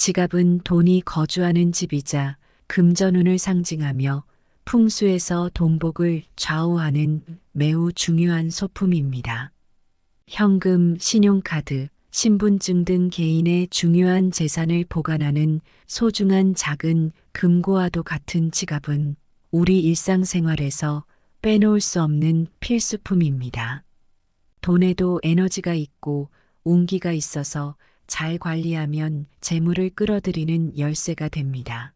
지갑은 돈이 거주하는 집이자 금전운을 상징하며 풍수에서 돈복을 좌우하는 매우 중요한 소품입니다. 현금, 신용카드, 신분증 등 개인의 중요한 재산을 보관하는 소중한 작은 금고와도 같은 지갑은 우리 일상생활에서 빼놓을 수 없는 필수품입니다. 돈에도 에너지가 있고 운기가 있어서 잘 관리하면 재물을 끌어들이는 열쇠가 됩니다.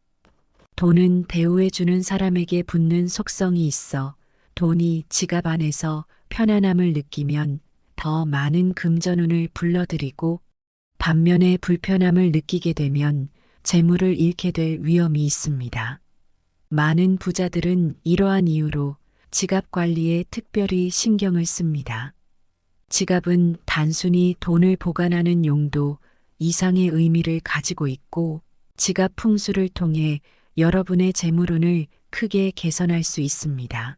돈은 대우해주는 사람에게 붙는 속성이 있어 돈이 지갑 안에서 편안함을 느끼면 더 많은 금전운을 불러들이고 반면에 불편함을 느끼게 되면 재물을 잃게 될 위험이 있습니다. 많은 부자들은 이러한 이유로 지갑 관리에 특별히 신경을 씁니다. 지갑은 단순히 돈을 보관하는 용도 이상의 의미를 가지고 있고 지갑 풍수를 통해 여러분의 재물운을 크게 개선할 수 있습니다.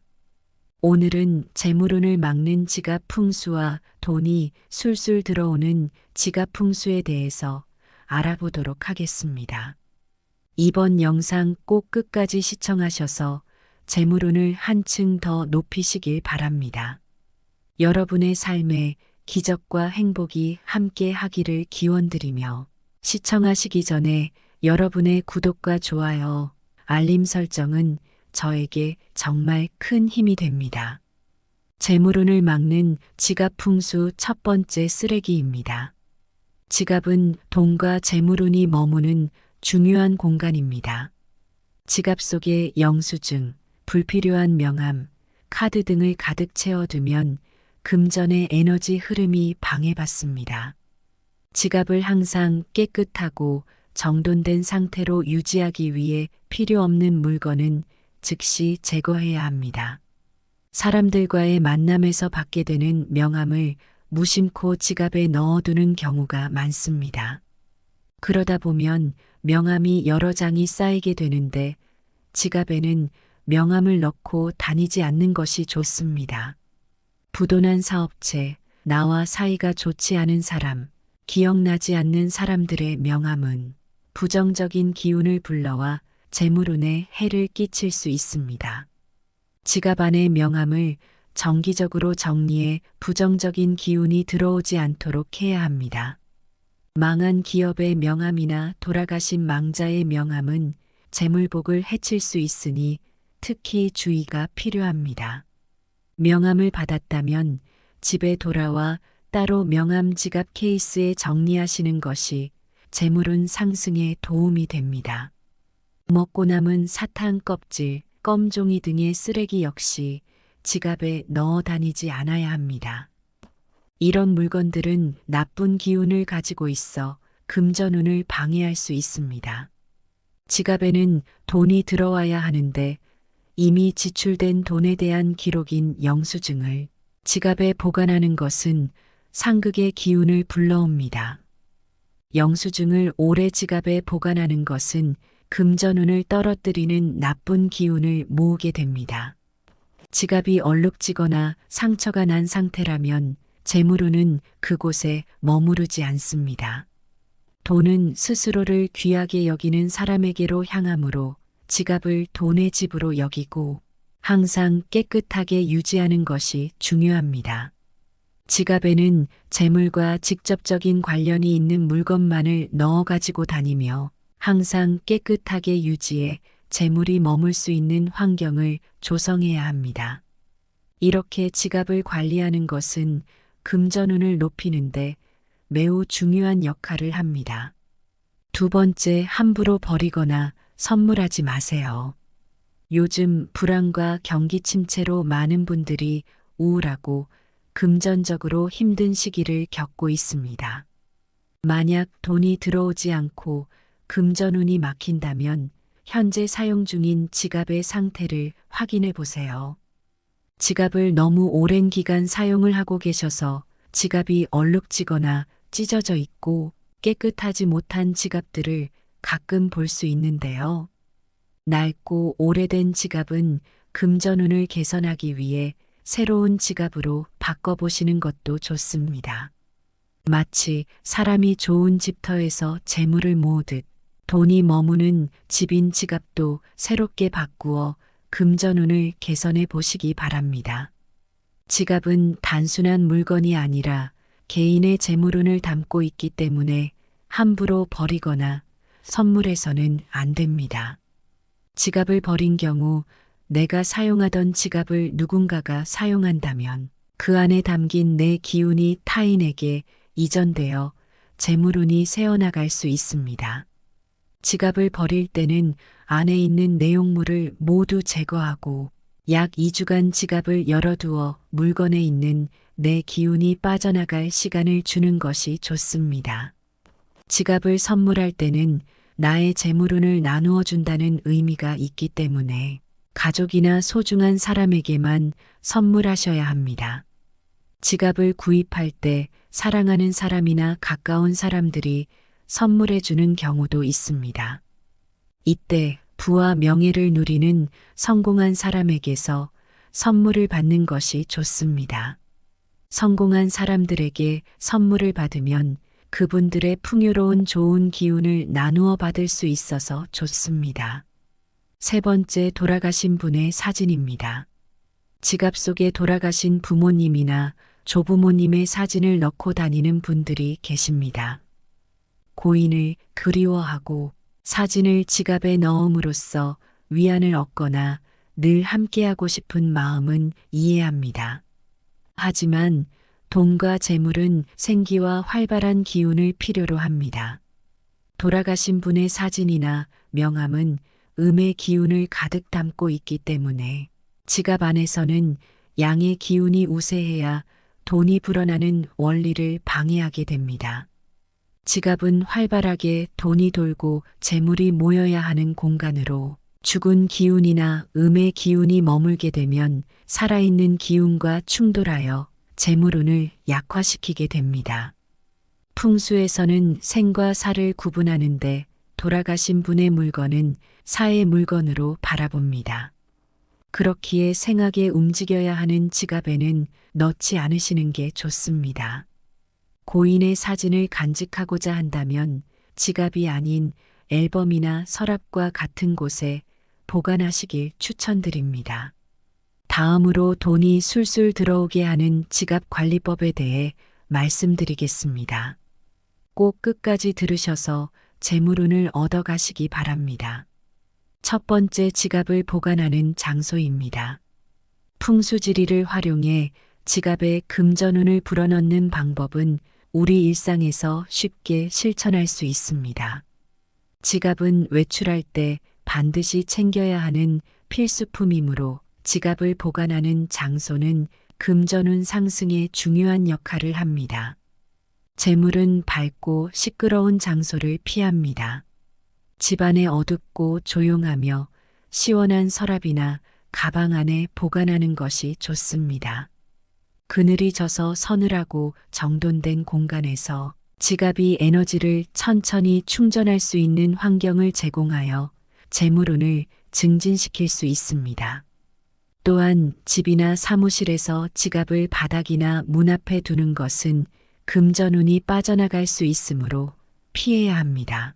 오늘은 재물운을 막는 지갑 풍수와 돈이 술술 들어오는 지갑 풍수에 대해서 알아보도록 하겠습니다. 이번 영상 꼭 끝까지 시청하셔서 재물운을 한층 더 높이시길 바랍니다. 여러분의 삶에 기적과 행복이 함께 하기를 기원드리며 시청하시기 전에 여러분의 구독과 좋아요, 알림 설정은 저에게 정말 큰 힘이 됩니다. 재물운을 막는 지갑 풍수 첫 번째 쓰레기입니다. 지갑은 돈과 재물운이 머무는 중요한 공간입니다. 지갑 속에 영수증, 불필요한 명함, 카드 등을 가득 채워두면 금전의 에너지 흐름이 방해받습니다. 지갑을 항상 깨끗하고 정돈된 상태로 유지하기 위해 필요 없는 물건은 즉시 제거해야 합니다. 사람들과의 만남에서 받게 되는 명함을 무심코 지갑에 넣어두는 경우가 많습니다. 그러다 보면 명함이 여러 장이 쌓이게 되는데 지갑에는 명함을 넣고 다니지 않는 것이 좋습니다. 부도난 사업체, 나와 사이가 좋지 않은 사람, 기억나지 않는 사람들의 명함은 부정적인 기운을 불러와 재물운에 해를 끼칠 수 있습니다. 지갑 안의 명함을 정기적으로 정리해 부정적인 기운이 들어오지 않도록 해야 합니다. 망한 기업의 명함이나 돌아가신 망자의 명함은 재물복을 해칠 수 있으니 특히 주의가 필요합니다. 명함을 받았다면 집에 돌아와 따로 명함 지갑 케이스에 정리하시는 것이 재물운 상승에 도움이 됩니다. 먹고 남은 사탕 껍질, 껌종이 등의 쓰레기 역시 지갑에 넣어 다니지 않아야 합니다. 이런 물건들은 나쁜 기운을 가지고 있어 금전운을 방해할 수 있습니다. 지갑에는 돈이 들어와야 하는데 이미 지출된 돈에 대한 기록인 영수증을 지갑에 보관하는 것은 상극의 기운을 불러옵니다. 영수증을 오래 지갑에 보관하는 것은 금전운을 떨어뜨리는 나쁜 기운을 모으게 됩니다. 지갑이 얼룩지거나 상처가 난 상태라면 재물운은 그곳에 머무르지 않습니다. 돈은 스스로를 귀하게 여기는 사람에게로 향하므로 지갑을 돈의 집으로 여기고 항상 깨끗하게 유지하는 것이 중요합니다. 지갑에는 재물과 직접적인 관련이 있는 물건만을 넣어 가지고 다니며 항상 깨끗하게 유지해 재물이 머물 수 있는 환경을 조성해야 합니다. 이렇게 지갑을 관리하는 것은 금전운을 높이는데 매우 중요한 역할을 합니다. 두 번째, 함부로 버리거나 선물하지 마세요. 요즘 불황과 경기 침체로 많은 분들이 우울하고 금전적으로 힘든 시기를 겪고 있습니다. 만약 돈이 들어오지 않고 금전운이 막힌다면 현재 사용 중인 지갑의 상태를 확인해 보세요. 지갑을 너무 오랜 기간 사용을 하고 계셔서 지갑이 얼룩지거나 찢어져 있고 깨끗하지 못한 지갑들을 가끔 볼 수 있는데요. 낡고 오래된 지갑은 금전운을 개선하기 위해 새로운 지갑으로 바꿔보시는 것도 좋습니다. 마치 사람이 좋은 집터에서 재물을 모으듯 돈이 머무는 집인 지갑도 새롭게 바꾸어 금전운을 개선해 보시기 바랍니다. 지갑은 단순한 물건이 아니라 개인의 재물운을 담고 있기 때문에 함부로 버리거나 선물해서는 안 됩니다. 지갑을 버린 경우 내가 사용하던 지갑을 누군가가 사용한다면 그 안에 담긴 내 기운이 타인에게 이전되어 재물운이 새어나갈 수 있습니다. 지갑을 버릴 때는 안에 있는 내용물을 모두 제거하고 약 2주간 지갑을 열어두어 물건에 있는 내 기운이 빠져나갈 시간을 주는 것이 좋습니다. 지갑을 선물할 때는 나의 재물운을 나누어 준다는 의미가 있기 때문에 가족이나 소중한 사람에게만 선물하셔야 합니다. 지갑을 구입할 때 사랑하는 사람이나 가까운 사람들이 선물해 주는 경우도 있습니다. 이때 부와 명예를 누리는 성공한 사람에게서 선물을 받는 것이 좋습니다. 성공한 사람들에게 선물을 받으면 그분들의 풍요로운 좋은 기운을 나누어 받을 수 있어서 좋습니다. 세 번째, 돌아가신 분의 사진입니다. 지갑 속에 돌아가신 부모님이나 조부모님의 사진을 넣고 다니는 분들이 계십니다. 고인을 그리워하고 사진을 지갑에 넣음으로써 위안을 얻거나 늘 함께하고 싶은 마음은 이해합니다. 하지만 돈과 재물은 생기와 활발한 기운을 필요로 합니다. 돌아가신 분의 사진이나 명함은 음의 기운을 가득 담고 있기 때문에 지갑 안에서는 양의 기운이 우세해야 돈이 불어나는 원리를 방해하게 됩니다. 지갑은 활발하게 돈이 돌고 재물이 모여야 하는 공간으로 죽은 기운이나 음의 기운이 머물게 되면 살아있는 기운과 충돌하여 재물운을 약화시키게 됩니다. 풍수에서는 생과 사를 구분하는데 돌아가신 분의 물건은 사의 물건으로 바라봅니다. 그렇기에 생하게 움직여야 하는 지갑에는 넣지 않으시는 게 좋습니다. 고인의 사진을 간직하고자 한다면 지갑이 아닌 앨범이나 서랍과 같은 곳에 보관하시길 추천드립니다. 다음으로 돈이 술술 들어오게 하는 지갑 관리법에 대해 말씀드리겠습니다. 꼭 끝까지 들으셔서 재물운을 얻어가시기 바랍니다. 첫 번째, 지갑을 보관하는 장소입니다. 풍수지리를 활용해 지갑에 금전운을 불어넣는 방법은 우리 일상에서 쉽게 실천할 수 있습니다. 지갑은 외출할 때 반드시 챙겨야 하는 필수품이므로 지갑을 보관하는 장소는 금전운 상승에 중요한 역할을 합니다. 재물은 밝고 시끄러운 장소를 피합니다. 집안에 어둡고 조용하며 시원한 서랍이나 가방 안에 보관하는 것이 좋습니다. 그늘이 져서 서늘하고 정돈된 공간에서 지갑이 에너지를 천천히 충전할 수 있는 환경을 제공하여 재물운을 증진시킬 수 있습니다. 또한 집이나 사무실에서 지갑을 바닥이나 문 앞에 두는 것은 금전운이 빠져나갈 수 있으므로 피해야 합니다.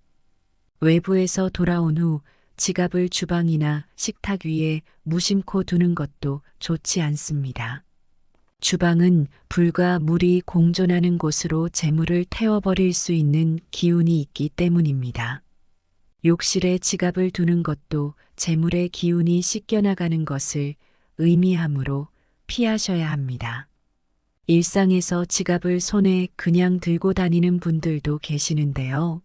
외부에서 돌아온 후 지갑을 주방이나 식탁 위에 무심코 두는 것도 좋지 않습니다. 주방은 불과 물이 공존하는 곳으로 재물을 태워버릴 수 있는 기운이 있기 때문입니다. 욕실에 지갑을 두는 것도 재물의 기운이 씻겨나가는 것을 의미하므로 피하셔야 합니다. 일상에서 지갑을 손에 그냥 들고 다니는 분들도 계시는데요.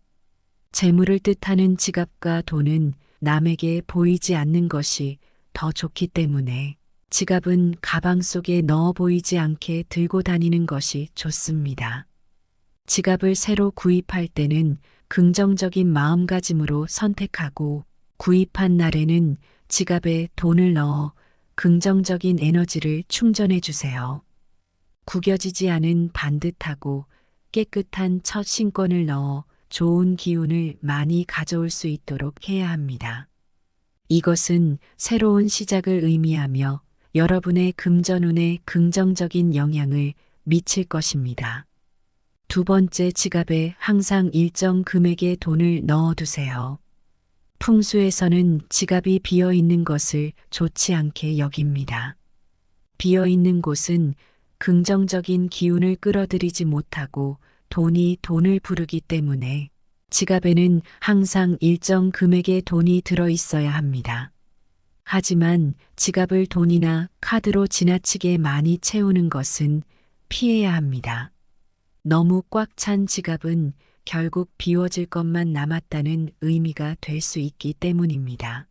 재물을 뜻하는 지갑과 돈은 남에게 보이지 않는 것이 더 좋기 때문에 지갑은 가방 속에 넣어 보이지 않게 들고 다니는 것이 좋습니다. 지갑을 새로 구입할 때는 긍정적인 마음가짐으로 선택하고 구입한 날에는 지갑에 돈을 넣어 긍정적인 에너지를 충전해 주세요. 구겨지지 않은 반듯하고 깨끗한 첫 신권을 넣어 좋은 기운을 많이 가져올 수 있도록 해야 합니다. 이것은 새로운 시작을 의미하며 여러분의 금전운에 긍정적인 영향을 미칠 것입니다. 두 번째, 지갑에 항상 일정 금액의 돈을 넣어두세요. 풍수에서는 지갑이 비어 있는 것을 좋지 않게 여깁니다. 비어 있는 곳은 긍정적인 기운을 끌어들이지 못하고 돈이 돈을 부르기 때문에 지갑에는 항상 일정 금액의 돈이 들어 있어야 합니다. 하지만 지갑을 돈이나 카드로 지나치게 많이 채우는 것은 피해야 합니다. 너무 꽉 찬 지갑은 결국 비워질 것만 남았다는 의미가 될 수 있기 때문입니다.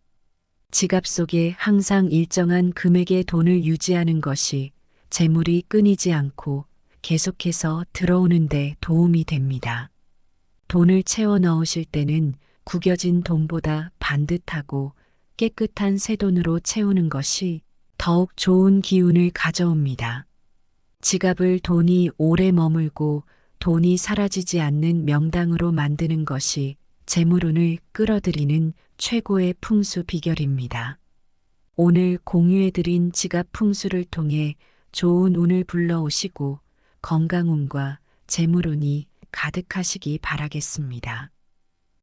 지갑 속에 항상 일정한 금액의 돈을 유지하는 것이 재물이 끊이지 않고 계속해서 들어오는 데 도움이 됩니다. 돈을 채워 넣으실 때는 구겨진 돈보다 반듯하고 깨끗한 새 돈으로 채우는 것이 더욱 좋은 기운을 가져옵니다. 지갑을 돈이 오래 머물고 돈이 사라지지 않는 명당으로 만드는 것이 재물운을 끌어들이는 최고의 풍수 비결입니다. 오늘 공유해드린 지갑 풍수를 통해 좋은 운을 불러오시고 건강운과 재물운이 가득하시기 바라겠습니다.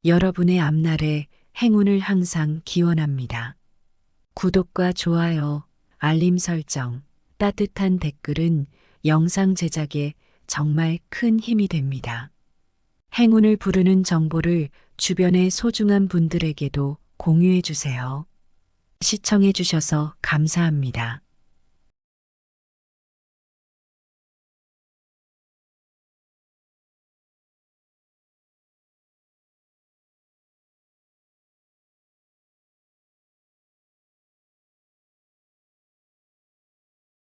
여러분의 앞날에 행운을 항상 기원합니다. 구독과 좋아요, 알림 설정, 따뜻한 댓글은 영상 제작에 정말 큰 힘이 됩니다. 행운을 부르는 정보를 주변의 소중한 분들에게도 공유해 주세요. 시청해 주셔서 감사합니다.